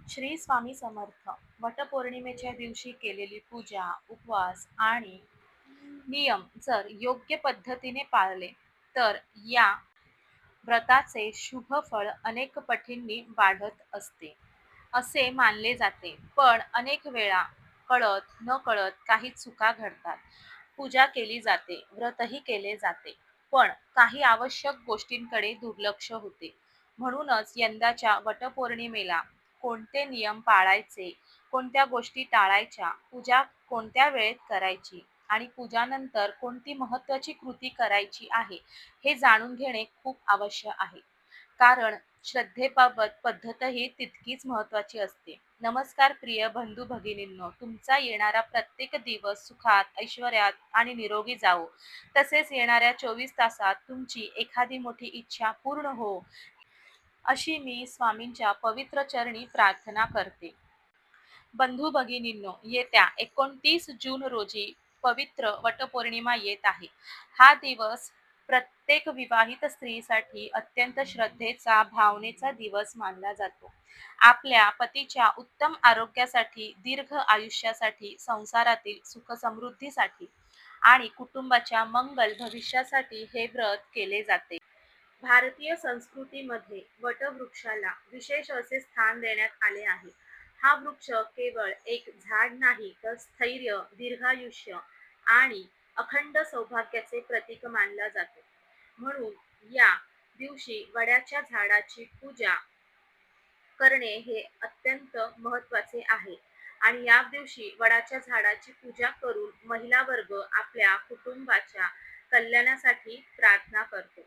श्री स्वामी समर्थ. वटपौर्णिमेच्या दिवशी केलेली पूजा, उपवास आणि नियम जर योग्य पद्धतीने पाळले, तर या व्रताचे शुभ फळ अनेक पटींनी वाढत असते, असे मानले जाते. पण अनेक वेळा कळत नकळत काही चुका घडतात. पूजा केली जाते, व्रतही केले जाते, पण काही आवश्यक गोष्टींकडे दुर्लक्ष होते. म्हणूनच यंदाच्या वटपौर्णिमेला कोणते नियम पाळायचे, कोणत्या गोष्टी टाळायच्या, पूजा कोणत्या वेळेत करायची आणि पूजानंतर कोणती महत्त्वाची कृती करायची आहे, हे जाणून घेणे खूप आवश्यक आहे. कारण श्रद्धेबाबत पद्धतही तितकीच महत्त्वाची असते. नमस्कार प्रिय बंधू भगिनींनो, तुमचा येणारा प्रत्येक दिवस सुखात, ऐश्वर्यात आणि निरोगी जावो. तसेच येणाऱ्या 24 तासात तुमची एखादी मोठी इच्छा पूर्ण हो, अशी मी स्वामींच्या पवित्र चरणी प्रार्थना करते. बंधू भगिनींनो, येत्या 29 जून रोजी पवित्र वटपौर्णिमा येत आहे. हा दिवस प्रत्येक विवाहित स्त्रीसाठी अत्यंत श्रद्धेचा, भावनेचा दिवस मानला जातो. आपल्या पतीच्या उत्तम आरोग्यासाठी, दीर्घ आयुष्यासाठी, संसारातील सुखसमृद्धीसाठी आणि कुटुंबाच्या मंगल भविष्यासाठी हे व्रत केले जाते. भारतीय संस्कृतीमध्ये वटवृक्षाला विशेष असे स्थान देण्यात आले आहे. हा वृक्ष केवळ एक झाड नाही, तर स्थैर्य, दीर्घायुष्य आणि अखंड सौभाग्याचे प्रतीक मानला जातो. म्हणून या दिवशी वडाच्या झाडाची पूजा करणे हे अत्यंत महत्त्वाचे आहे. आणि या दिवशी वडाच्या झाडाची पूजा करून महिला वर्ग आपल्या कुटुंबाच्या कल्याणासाठी प्रार्थना करतो.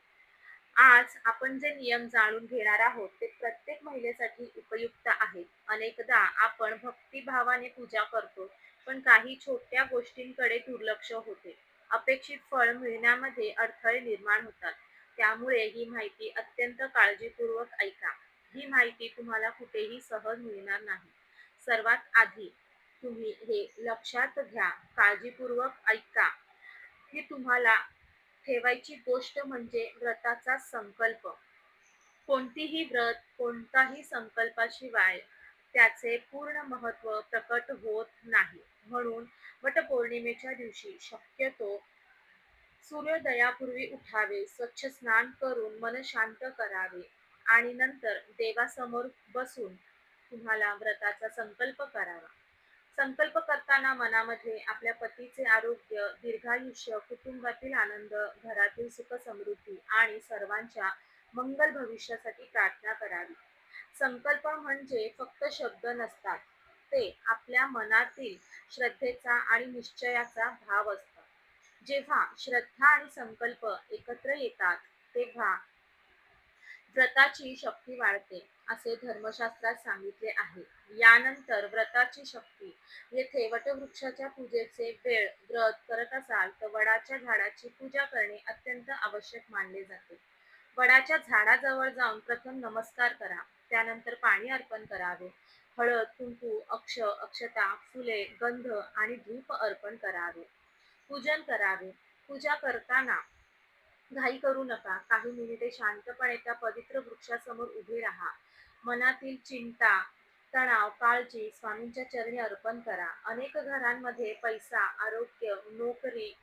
आज आपण जे नियम जाणून घेणार आहोत ते प्रत्येक महिलेसाठी उपयुक्त आहेत. अनेकदा आपण भक्तिभावाने पूजा करतो, पण काही छोट्या गोष्टींकडे दुर्लक्ष होते. अपेक्षित फळ मिळण्यामध्ये अडथळे निर्माण होतात. त्यामुळे ही माहिती अत्यंत काळजीपूर्वक ऐका. ही माहिती तुम्हाला कुठेही सहज मिळणार नाही. सर्वात आधी तुम्ही हे लक्षात घ्या, काळजीपूर्वक ऐका. ही तुम्हाला ठेवायची गोष्ट म्हणजे व्रताचा संकल्प. कोणतीही व्रत, कोणताही संकल्पाशिवाय त्याचे पूर्ण महत्त्व प्रकट होत नाही. म्हणून वटपौर्णिमेच्या दिवशी शक्यतो सूर्योदयापूर्वी उठावे, स्वच्छ स्नान करून मन शांत करावे आणि नंतर देवासमोर बसून तुम्हाला व्रताचा संकल्प करावा. संकल्प करताना मनामध्ये आपल्या पतीचे आरोग्य, दीर्घायुष्य, कुटुंबातील आनंद, घरातील सुख समृद्धी आणि सर्वांच्या मंगल भविष्यासाठी प्रार्थना करावी. संकल्प म्हणजे फक्त शब्द नसतात, ते आपल्या मनातील श्रद्धेचा आणि निश्चयाचा भाव असतात. जेव्हा श्रद्धा आणि संकल्प एकत्र येतात, तेव्हा व्रताची शक्ती वाढते, असे धर्मशास्त्रात सांगितले आहे. यानंतर व्रताची शक्ती येथे वटवृक्षाच्या पूजेचे वेळ व्रत करत असाल तर वडाच्या झाडाची पूजा करणे अत्यंत आवश्यक मानले जाते. वडाच्या झाडाजवळ जाऊन प्रथम नमस्कार करा, त्यानंतर पाणी अर्पण करावे. हळद, कुंकू, अक्षता, फुले, गंध आणि धूप अर्पण करावे. पूजन करावे. पूजा करताना घाई करू नका. काही मिनिटे शांतपणे त्या पवित्र वृक्षासमोर उभे राहा. मनातील चिंता, तणाव, काळजी स्वामींच्या चरणी अर्पण करा. अनेक घरांमध्ये पैसा, आरोग्य, नोकरी,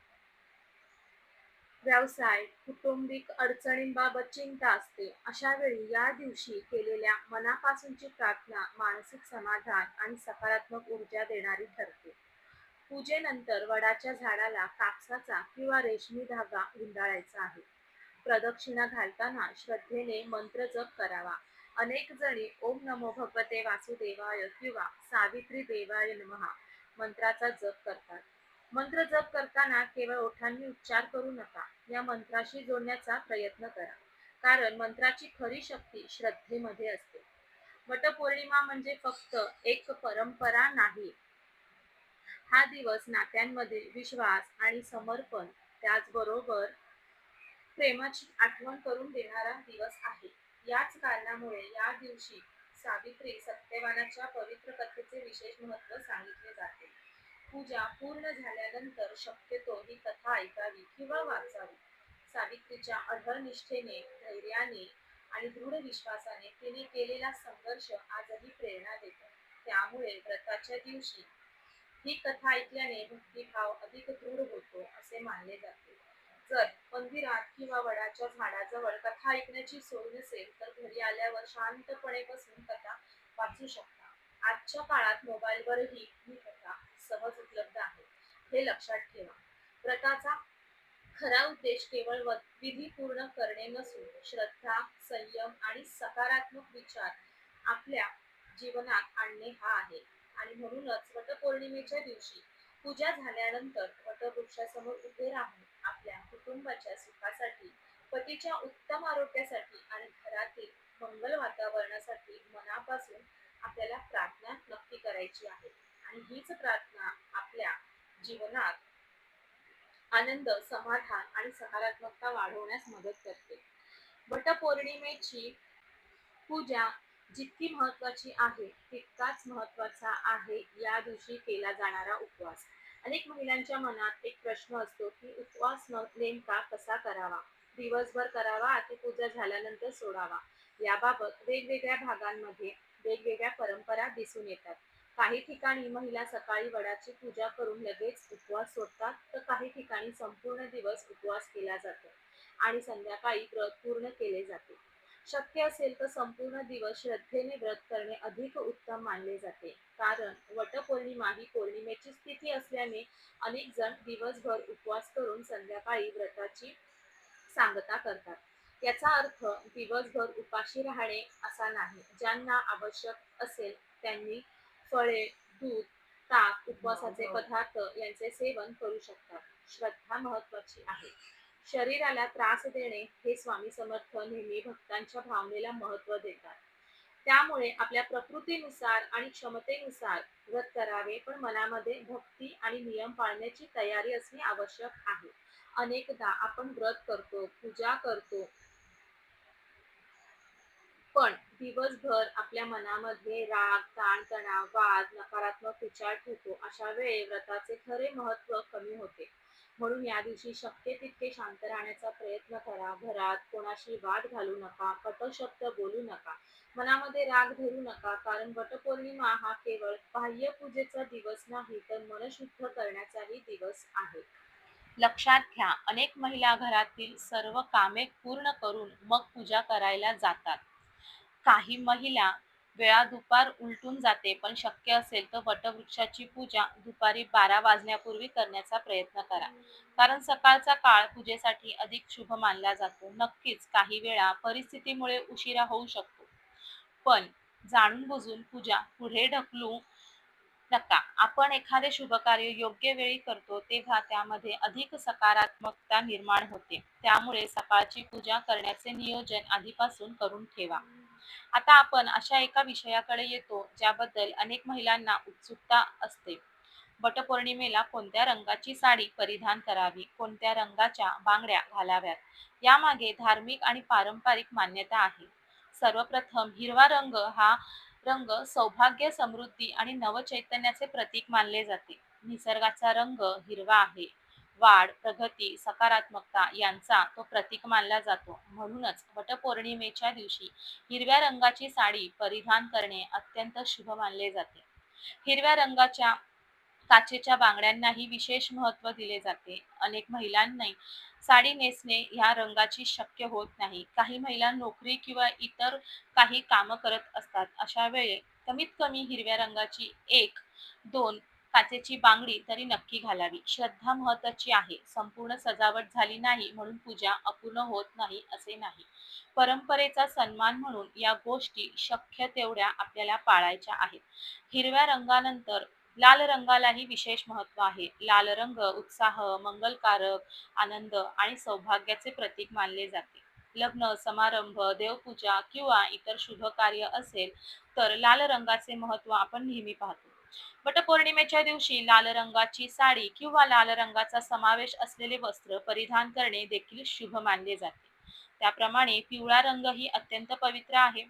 व्यवसाय, कौटुंबिक अडचणींबाबत चिंता असते. अशा वेळी या दिवशी केलेल्या मनापासूनची प्रार्थना मानसिक समाधान आणि सकारात्मक ऊर्जा देणारी ठरते. पूजेनंतर वडाच्या झाडाला कापसाचा किंवा रेशमी धागा गुंडाळायचा आहे. प्रदक्षिणा घालताना श्रद्धेने मंत्र जप करावा. अनेक जणी ओम नमो भगवते वासुदेवाय किंवा सावित्री देवाय नमः मंत्राचा जप करतात. मंत्र जप करताना केवळ ओठांनी उच्चार करू नका. या मंत्राशी जोडण्याचा प्रयत्न करा. कारण मंत्राची खरी शक्ती श्रद्धेमध्ये असते. वटपौर्णिमा म्हणजे फक्त एक परंपरा नाही. हा दिवस नात्यांमधील विश्वास आणि समर्पण, त्याचबरोबर प्रेमाची आठवण करून देणारा दिवस आहे. याच कारणामुळे या दिवशी सावित्री सत्यवानाच्या पवित्र कथेचे विशेष महत्त्व सांगितले जाते. पूजा पूर्ण झाल्यानंतर शक्यतो ही कथा ऐकावी किंवा वाचावी. सावित्रीच्या अढळ निष्ठेने, धैर्याने आणि दृढ विश्वासाने तिने केलेला संघर्ष आजही प्रेरणा देतो. त्यामुळे व्रताच्या दिवशी ही कथा ऐकल्याने भक्तिभाव अधिक दृढ होतो असे मानले जाते. जर मंदिरात किंवा वडाच्या झाडाजवळ कथा ऐकण्याची सोय नसेल तर घरी आल्यावर शांतपणे बसून कथा वाचू शकता. आजच्या काळात मोबाईलवरही ही कथा सहज उपलब्ध आहे. हे लक्षात ठेवा. व्रताचा खरा उद्देश केवळ विधी पूर्ण करणे नसून श्रद्धा, संयम आणि सकारात्मक विचार आपल्या जीवनात आणणे हा आहे. आणि म्हणूनच वटपौर्णिमेच्या दिवशी पूजा झाल्यानंतर वटवृक्षासमोर उभे राहून आपल्या कुटुंबाच्या सुखासाठी, पतीच्या उत्तम आरोग्यासाठी आणि घरातील मंगल वातावरणासाठी मनापासून आपल्याला प्रार्थना नक्की करायची आहे. आणि हीच प्रार्थना आपल्या जीवनात आनंद, समाधान आणि सकारात्मकता वाढवण्यास मदत करते. वटपौर्णिमेची पूजा जितकी महत्वाची आहे तितकाच महत्वाचा आहे या दिवशी केला जाणारा उपवास. अनेक महिलांच्या मनात एक प्रश्न असतो की उपवास नेमका कसा करावा, दिवसभर करावा की पूजा झाल्यानंतर सोडावा. याबाबत वेगवेगळ्या भागांमध्ये वेगवेगळ्या परंपरा दिसून येतात. काही ठिकाणी महिला सकाळी वडाची पूजा करून लगेच उपवास सोडतात, तर काही ठिकाणी संपूर्ण दिवस उपवास केला जातो आणि संध्याकाळी व्रत पूर्ण केले जाते. शक्य असेल तर संपूर्ण दिवस श्रद्धेने व्रत करणे अधिक उत्तम मानले जाते. कारण वटपौर्णिमा ही पौर्णिमेची स्थिती असल्याने अनेक जण दिवसभर उपवास करून संध्याकाळी व्रताची सांगता करतात. याचा अर्थ दिवसभर उपाशी राहणे असा नाही. ज्यांना आवश्यक असेल त्यांनी फळे, दूध, ताक, उपवासाचे पदार्थ यांचे सेवन करू शकतात. श्रद्धा महत्वाची आहे. शरीराला त्रास देणे हे स्वामी समर्थ नेहमी भक्तांच्या भावनेला महत्व देतात. त्यामुळे आपल्या प्रकृतीनुसार आणि क्षमतेनुसार व्रत करावे, पण मनामध्ये भक्ती आणि नियम पाळण्याची तयारी असणे आवश्यक आहे. अनेकदा आपण व्रत करतो, पूजा करतो, पण दिवसभर आपल्या मनामध्ये राग, ताण-तणाव, वाद, नकारात्मक विचार ठेवतो. अशा वेळी व्रताचे खरे महत्त्व कमी होते. म्हणून या दिवशी शक्य तितके शांत राहण्याचा प्रयत्न करा. घरात कोणाशी वाद घालू नका, कटुशब्द बोलू नका, मनामध्ये राग धरू नका. कारण वटपौर्णिमा हा केवळ बाह्य पूजेचा दिवस नाही, तर मन शुद्ध करण्याचाही दिवस आहे. लक्षात घ्या, अनेक महिला घरातील सर्व कामे पूर्ण करून मग पूजा करायला जातात. काही महिला वेळा दुपार उलटून जाते, पण शक्य असेल तर वटवृक्षाची पूजा दुपारी 12 वाजण्यापूर्वी करण्याचा प्रयत्न करा. कारण सकाळचा काळ पूजेसाठी अधिक शुभ मानला जातो. नक्कीच काही वेळा परिस्थितीमुळे उशिरा होऊ शकतो, पण जाणून बुजून पूजा पुढे ढकलू नका. आपण एखादे शुभकार्य योग्य वेळी करतो तेव्हा त्यामध्ये अधिक सकारात्मकता निर्माण होते. त्यामुळे सकाळची पूजा करण्याचे नियोजन आधीपासून करून ठेवा. आता आपण अशा एका विषयाकडे येतो ज्याबद्दल अनेक महिलांना उत्सुकता असते. वटपौर्णिमेला कोणत्या रंगाची साडी परिधान करावी, कोणत्या रंगाच्या बांगड्या घालाव्यात, यामागे धार्मिक आणि पारंपरिक मान्यता आहे. सर्वप्रथम हिरवा रंग हा रंग सौभाग्य, समृद्धी आणि नवचैतन्याचे प्रतीक मानले जाते. निसर्गाचा रंग हिरवा आहे. वाढ, प्रगती, सकारात्मकता यांचा तो प्रतीक मानला जातो. म्हणूनच वटपौर्णिमेच्या दिवशी हिरव्या रंगाची साडी परिधान करणे अत्यंत शुभ मानले जाते. हिरव्या रंगाच्या काचेच्या बांगड्यांनाही विशेष महत्त्व दिले जाते. अनेक महिलांनी साडी नेसणे ह्या रंगाची शक्य होत नाही. काही महिला नोकरी किंवा इतर काही कामं करत असतात. अशा वेळी कमीत कमी हिरव्या रंगाची 1-2 काचेची बांगडी तरी नक्की घालावी. श्रद्धा महत्त्वाची आहे. संपूर्ण सजावट झाली नाही म्हणून पूजा अपूर्ण होत नाही असे नाही. परंपरेचा सन्मान म्हणून या गोष्टी शक्य तेवढ्या आपल्याला पाळायच्या आहेत. हिरव्या रंगानंतर लाल रंगालाही विशेष महत्त्व आहे. लाल रंग उत्साह, मंगलकारक, आनंद आणि सौभाग्याचे प्रतीक मानले जाते. लग्न समारंभ, देवपूजा किंवा इतर शुभ कार्य असेल तर लाल रंगाचे महत्त्व आपण नेहमी पाहतो. वटपौर्णिमेच्या दिवशी लाल रंगाची साडी किंवा लाल रंगाचा समावेश असलेले वस्त्र परिधान करणे देखील शुभ मानले जाते. त्याप्रमाणे पिवळा रंग ही अत्यंत पवित्र आहे.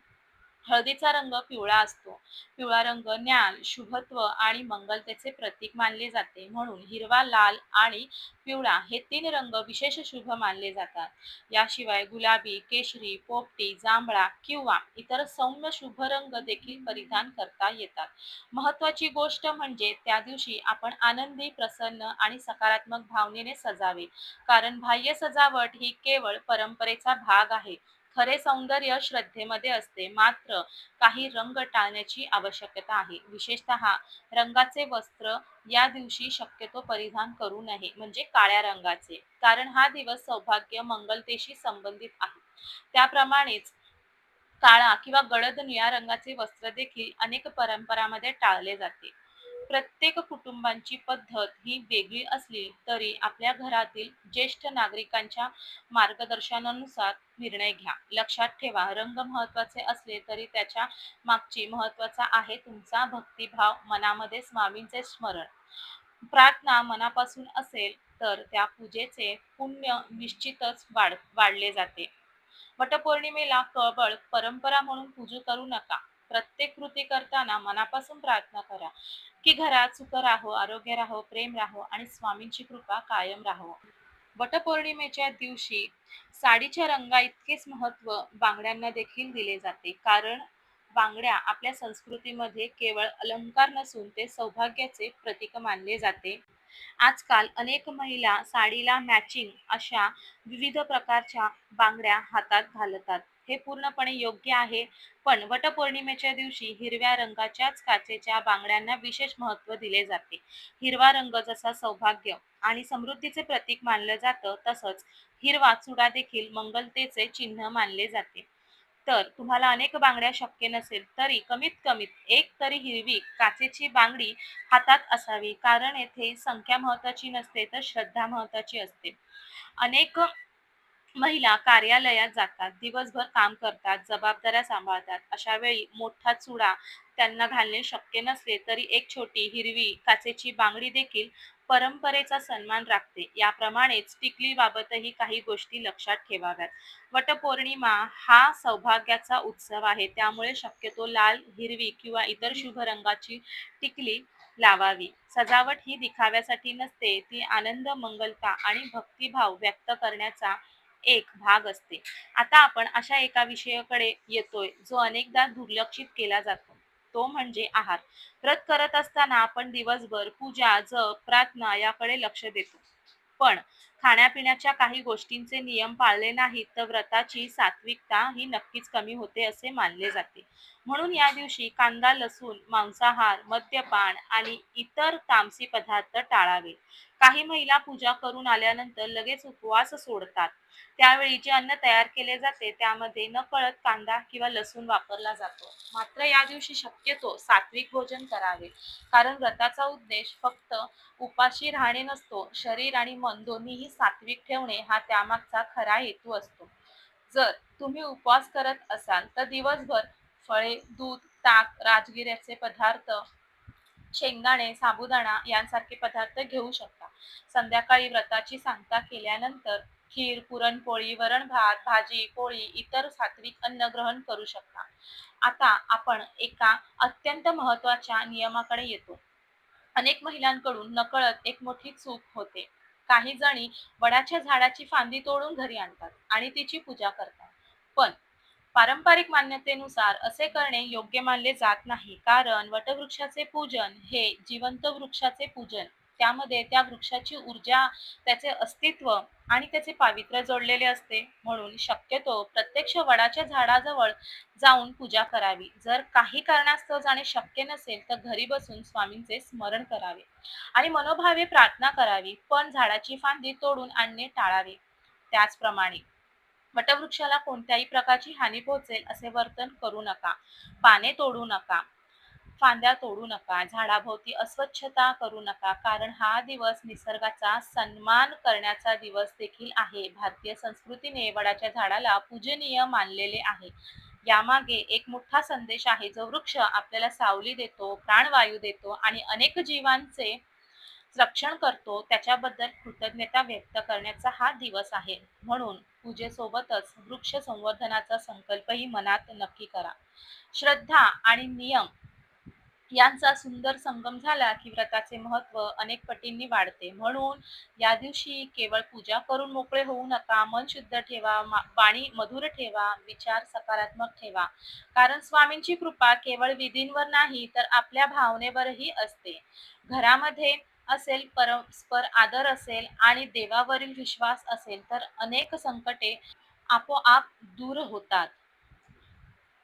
हळदीचा रंग पिवळा असतो. पिवळा रंग ज्ञान, शुभत्व आणि मंगलतेचे प्रतीक मानले जाते. म्हणून हिरवा, लाल आणि पिवळा हे 3 रंग विशेष शुभ मानले जातात. याशिवाय गुलाबी, केशरी, पोपटी, जांभळा किंवा इतर सौम्य शुभ रंग देखील परिधान करता येतात. महत्त्वाची गोष्ट म्हणजे त्या दिवशी आपण आनंदी, प्रसन्न आणि सकारात्मक भावनेने सजावे. कारण बाह्य सजावट ही केवळ परंपरेचा भाग आहे. खरे सौंदर्य श्रद्धेमध्ये असते. मात्र काही रंग टाळण्याची आवश्यकता आहे. विशेषतः रंगाचे वस्त्र या दिवशी शक्यतो परिधान करू नये, म्हणजे काळ्या रंगाचे. कारण हा दिवस सौभाग्य, मंगलतेशी संबंधित आहे. त्याप्रमाणेच काळा किंवा गडद निळ्या रंगाचे वस्त्र देखील अनेक परंपरांमध्ये टाळले जाते. प्रत्येक कुटुंबांची पद्धत ही वेगळी असली तरी आपल्या घरातील ज्येष्ठ नागरिकांच्या मार्गदर्शनानुसार निर्णय घ्या. लक्षात ठेवा, रंग महत्त्वाचे असले तरी त्याच्या मागची महत्त्वाचा आहे तुमचा भक्तिभाव, मनामध्ये स्वामींचे स्मरण. प्रार्थना मनापासून असेल तर त्या पूजेचे पुण्य निश्चितच वाढले जाते. वटपौर्णिमेला केवळ परंपरा म्हणून पूजा करू नका. प्रत्येक कृती करताना मनापासून प्रार्थना करा की घरात सुख राहो, आरोग्य राहो, प्रेम राहो आणि स्वामींची कृपा कायम राहो. वटपौर्णिमेच्या दिवशी साडीच्या रंगा इतकेच महत्त्व बांगड्यांना देखील दिले जाते. कारण बांगड्या आपल्या संस्कृतीमध्ये केवळ अलंकार नसून ते सौभाग्याचे प्रतीक मानले जाते. आजकाल अनेक महिला साडीला मॅचिंग अशा विविध प्रकारच्या बांगड्या हातात घालतात. हे पूर्णपणे योग्य आहे. पण वटपौर्णिमेच्या दिवशी हिरव्या रंगाच्याच काचेच्या बांगड्यांना विशेष महत्त्व दिले जाते. हिरवा रंग जसा सौभाग्य आणि समृद्धीचे प्रतीक मानलं जातं, तसंच हिरवा चुडा देखील मंगलतेचे चिन्ह मानले जाते. तर तुम्हाला अनेक बांगड्या शक्य नसेल तरी कमीत कमीत एक तरी हिरवी काचेची बांगडी हातात असावी. कारण येथे संख्या महत्त्वाची नसते, तर श्रद्धा महत्त्वाची असते. अनेक महिला कार्यालयात जातात, दिवसभर काम करतात, जबाबदाऱ्या सांभाळतात. अशा वेळी मोठा चुडा त्यांना घालणे शक्य नसले तरी एक छोटी हिरवी काचेची बांगडी देखील परंपरेचा सन्मान राखते. याप्रमाणेच टिकलीबाबतही काही गोष्टी लक्षात ठेवाव्यात. वटपौर्णिमा हा सौभाग्याचा उत्सव आहे. त्यामुळे शक्यतो लाल, हिरवी किंवा इतर शुभ रंगाची टिकली लावावी. सजावट ही दिखाव्यासाठी नसते, ती आनंद, मंगलता आणि भक्तिभाव व्यक्त करण्याचा एक भाग असते. आता आपण अशा एका विषयाकडे येतोय जो अनेकदा दुर्लक्षित केला जातो. तो म्हणजे आहार. व्रत करत असताना आपण दिवसभर पूजा, जप, प्रार्थना याकडे लक्ष देतो. पण खाण्यापिण्याच्या काही गोष्टींचे नियम पाळले नाहीत तर व्रताची सात्विकता ही नक्कीच कमी होते असे मानले जाते. म्हणून या दिवशी कांदा, लसूण, मांसाहार, मद्यपान आणि इतर तामसी पदार्थ टाळावे. काही महिला पूजा करून आल्यानंतर लगेच उपवास सोडतात. त्यावेळी जे अन्न तयार केले जाते त्यामध्ये नकळत कांदा किंवा लसूण वापरला जातो. मात्र या दिवशी शक्यतो सात्विक भोजन करावे. कारण व्रताचा उद्देश फक्त उपाशी राहणे नसतो, शरीर आणि मन दोन्हीही सात्विक ठेवणे हा त्यामागचा खरा हेतू असतो. जर तुम्ही उपवास करत असाल तर दिवसभर फळे, दूध, ताक, राजगिऱ्याचे पदार्थ, शेंगदाणे, साबुदाणा यांसारखे पदार्थ घेऊ शकता. संध्याकाळी व्रताची सांगता केल्यानंतर खीर, पुरणपोळी, वरण भात, भाजी, पोळी, इतर सात्विक अन्न ग्रहण करू शकता. आता आपण एका अत्यंत महत्त्वाच्या नियमाकडे येतो. अनेक महिलांकडून नकळत एक मोठी चूक होते. काही जणी वडाच्या झाडाची फांदी तोडून घरी आणतात आणि तिची पूजा करतात. पण पारंपरिक मान्यतेनुसार असे करणे योग्य मानले जात नाही. कारण वटवृक्षाचे पूजन हे जिवंत वृक्षाचे पूजन. त्यामध्ये त्या वृक्षाची ऊर्जा, त्याचे अस्तित्व आणि त्याचे पावित्र्य जोडलेले असते. म्हणून शक्यतो प्रत्यक्ष वडाच्या झाडाजवळ जाऊन पूजा करावी. जर काही कारणास्तव जाणे शक्य नसेल तर घरी बसून स्वामींचे स्मरण करावे आणि मनोभावे प्रार्थना करावी. पण झाडाची फांदी तोडून आणणे टाळावे. त्याचप्रमाणे वटवृक्षाला कोणत्याही प्रकारची हानी पोहोचेल असे वर्तन करू नका. पाने तोडू नका, फांद्या तोडू नका, झाडाभोवती अस्वच्छता करू नका. कारण हा दिवस निसर्गाचा सन्मान करण्याचा दिवस देखील आहे. भारतीय संस्कृतीने वडाच्या झाडाला पूजनीय मानलेले आहे. यामागे एक मोठा संदेश आहे. जो वृक्ष आपल्याला सावली देतो, प्राणवायू देतो आणि अनेक जीवांचे रक्षण करतो, त्याच्याबद्दल कृतज्ञता व्यक्त करण्याचा हा दिवस आहे. म्हणून पूजेसोबतच वृक्ष संवर्धनाचा संकल्पही मनात नक्की करा. श्रद्धा आणि नियम यांचा सुंदर संगम झाला की व्रताचे महत्त्व अनेक पटींनी वाढते. म्हणून या दिवशी केवळ पूजा करून मोकळे होऊ नका. मन शुद्ध ठेवा, वाणी मधुर ठेवा, विचार सकारात्मक ठेवा. कारण स्वामींची कृपा केवळ विधींवर नाही तर आपल्या भावनेवरही असते. घरामध्ये असेल, परस्पर आदर असेल आणि देवावरील विश्वास असेल तर अनेक संकटे आपोआप दूर होतात.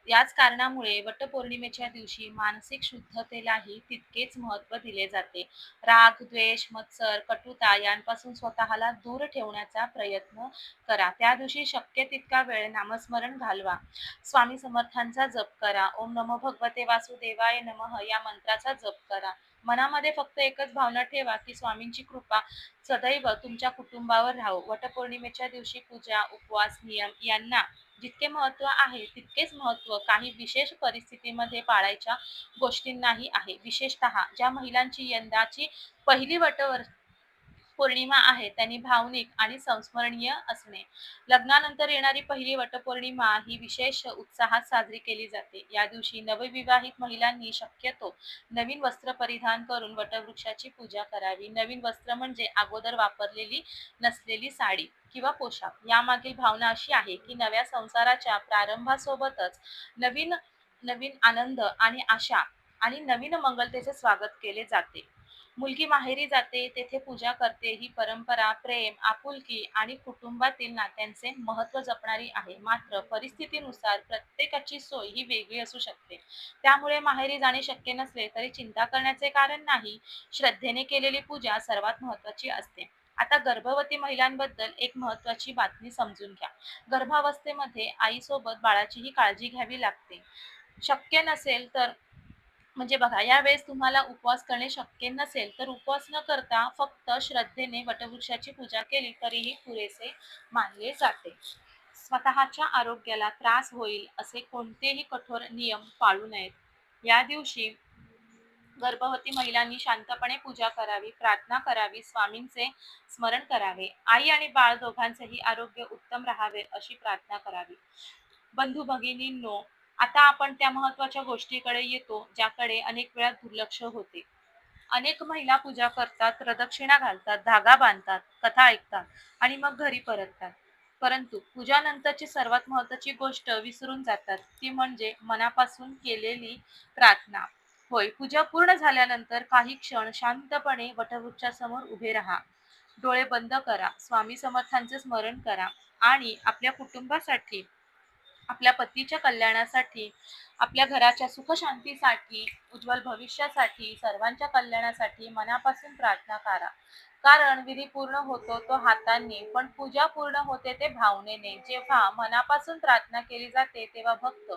याच कारणामुळे वटपौर्णिमेच्या दिवशी मानसिक शुद्धतेलाही तितकेच महत्त्व दिले जाते. राग, द्वेष, मत्सर, कटुता यांपासून स्वतःला दूर ठेवण्याचा प्रयत्न करा. त्या दिवशी शक्य तितका वेळ नामस्मरण घालवा. स्वामी समर्थांचा जप करा. ओम नमो भगवते वासुदेवाय नमः या मंत्राचा जप करा. मनामध्ये फक्त एकच भावना ठेवा की स्वामींची कृपा सदैव तुमच्या कुटुंबावर राहो. वटपौर्णिमेच्या दिवशी पूजा, उपवास, नियम यांना जितके महत्त्व आहे तितकेच महत्त्व काही विशेष परिस्थितीमध्ये पाळायच्या गोष्टींनाही आहे. विशेषतः ज्या महिलांची यंदाची पहिली पौर्णिमा आहे त्यांनी भावनिक आणि संस्मरणीय असणे. लग्नानंतर येणारी पहिली वटपौर्णिमा ही विशेष उत्साहात साजरी केली जाते. या दिवशी नवविवाहित महिलांनी शक्यतो नवीन वस्त्र परिधान करून वटवृक्षाची पूजा करावी. नवीन वस्त्र म्हणजे अगोदर वापरलेली नसलेली साडी किंवा पोशाख. यामागील भावना अशी आहे की नव्या संसाराच्या प्रारंभासोबतच नवीन नवीन आनंद आणि आशा आणि नवीन मंगलतेचे स्वागत केले जाते. मुलगी माहेरी जाते, तेथे पूजा करते. ही परंपरा प्रेम, आपुलकी आणि कुटुंबातील नात्यांचे महत्त्व जपणारी आहे. मात्र परिस्थितीनुसार प्रत्येकाची सोय ही वेगळी असू शकते. त्यामुळे माहेरी जाणे शक्य नसले तरी चिंता करण्याचे कारण नाही. श्रद्धेने केलेली पूजा सर्वात महत्त्वाची असते. आता गर्भवती महिलांबद्दल एक महत्त्वाची बातमी समजून घ्या. गर्भावस्थेमध्ये आईसोबत बाळाचीही काळजी घ्यावी लागते. शक्य नसेल तर म्हणजे बघा, यावेळेस तुम्हाला उपवास करणे शक्य नसेल तर उपवास न करता फक्त श्रद्धेने वटवृक्षाची पूजा केली तरीही पुरेसे मानले जाते. स्वतःच्या आरोग्याला त्रास होईल असे कोणतेही कठोर नियम पाळू नयेत. या दिवशी गर्भवती महिलांनी शांतपणे पूजा करावी, प्रार्थना करावी, स्वामींचे स्मरण करावे. आई आणि बाळ दोघांचेही आरोग्य उत्तम राहावे अशी प्रार्थना करावी. बंधू भगिनींनो, आता आपण त्या महत्त्वाच्या गोष्टीकडे येतो ज्याकडे अनेक वेळा दुर्लक्ष होते. अनेक महिला पूजा करतात, प्रदक्षिणा घालतात, धागा बांधतात, कथा ऐकतात आणि मग घरी परततात. परंतु पूजानंतरची सर्वात महत्त्वाची गोष्ट विसरून जातात, ती म्हणजे मनापासून केलेली प्रार्थना. होय, पूजा पूर्ण झाल्यानंतर काही क्षण शांतपणे वटवृक्षासमोर उभे राहा. डोळे बंद करा, स्वामी समर्थांचे स्मरण करा आणि आपल्या कुटुंबासाठी, आपल्या पतीच्या कल्याणासाठी, आपल्या घराच्या सुखशांतीसाठी, उज्ज्वल भविष्यासाठी, सर्वांच्या कल्याणासाठी मनापासून प्रार्थना करा. कारण विधी पूर्ण होतो तो हातांनी, पण पूजा पूर्ण होते ते भावनेने. जेव्हा मनापासून प्रार्थना केली जाते तेव्हा भक्त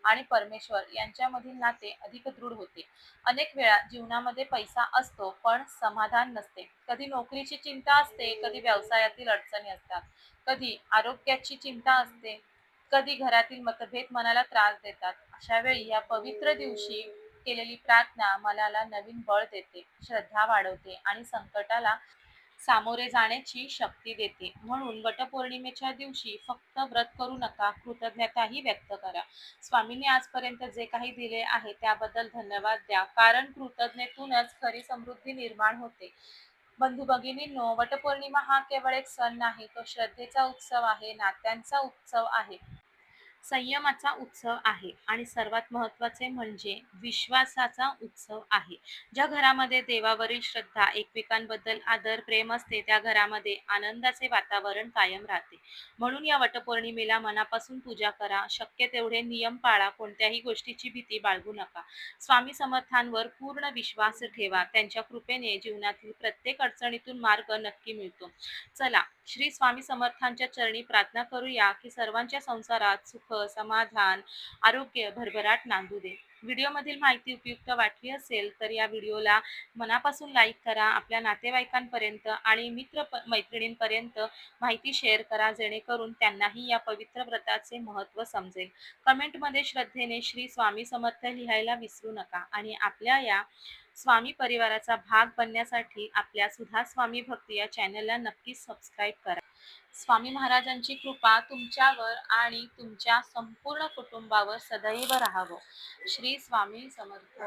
आणि परमेश्वर यांच्यामधील नाते अधिक दृढ होते. अनेक वेळा जीवनामध्ये पैसा असतो पण समाधान नसते. कधी नोकरीची चिंता असते, कधी व्यवसायातील अडचणी असतात, कधी आरोग्याची चिंता असते, कधी घरातील मतभेद मनाला त्रास देतात. अशा वेळी या पवित्र दिवशी केलेली प्रार्थना मनाला नवीन बळ देते, श्रद्धा वाढवते आणि संकटाला सामोरे जाण्याची शक्ती देते. म्हणून वटपौर्णिमेच्या दिवशी फक्त व्रत करू नका, कृतज्ञताही व्यक्त करा. स्वामींनी आजपर्यंत जे काही दिले आहे त्याबद्दल धन्यवाद द्या, कारण कृतज्ञतेतूनच खरी समृद्धी निर्माण होते. बंधू भगिनींनो, वटपौर्णिमा हा केवळ एक सण नाही, तो श्रद्धेचा उत्सव आहे, नात्यांचा उत्सव आहे, संयमाचा उत्सव आहे आणि सर्वात महत्त्वाचे म्हणजे विश्वासाचा उत्सव आहे. ज्या घरामध्ये देवावरील श्रद्धा, एकमेकांबद्दल आदर, प्रेम असते त्या घरामध्ये आनंदाचे वातावरण कायम राहते. म्हणून या वटपौर्णिमेला मनापासून पूजा करा, शक्य तेवढे नियम पाळा, कोणत्याही गोष्टीची भीती बाळगू नका. स्वामी समर्थांवर पूर्ण विश्वास ठेवा, त्यांच्या कृपेने जीवनातील प्रत्येक अडचणीतून मार्ग नक्की मिळतो. चला, श्री स्वामी समर्थांच्या चरणी प्रार्थना करूया की सर्वांच्या संसारात सुख, समाधान, आरोग्य, भरभराट नांदू दे. व्हिडिओमधील माहिती उपयुक्त वाटली असेल तर या व्हिडिओला मनापासून लाईक करा, आपल्या नातेवाईकांपर्यंत आणि मैत्रिणींपर्यंत माहिती शेअर करा, जेणेकरून त्यांनाही या पवित्र व्रताचे महत्त्व समजेल. कमेंटमध्ये श्रद्धेने श्री स्वामी समर्थ लिहायला विसरू नका आणि आपल्या या स्वामी परिवाराचा भाग बनण्यासाठी आपल्या सुधा स्वामी भक्ती या चॅनलला नक्कीच सबस्क्राईब करा. स्वामी महाराजांची कृपा तुमच्यावर आणि तुमच्या संपूर्ण कुटुंबावर सदैव राहावं. श्री स्वामी समर्थ.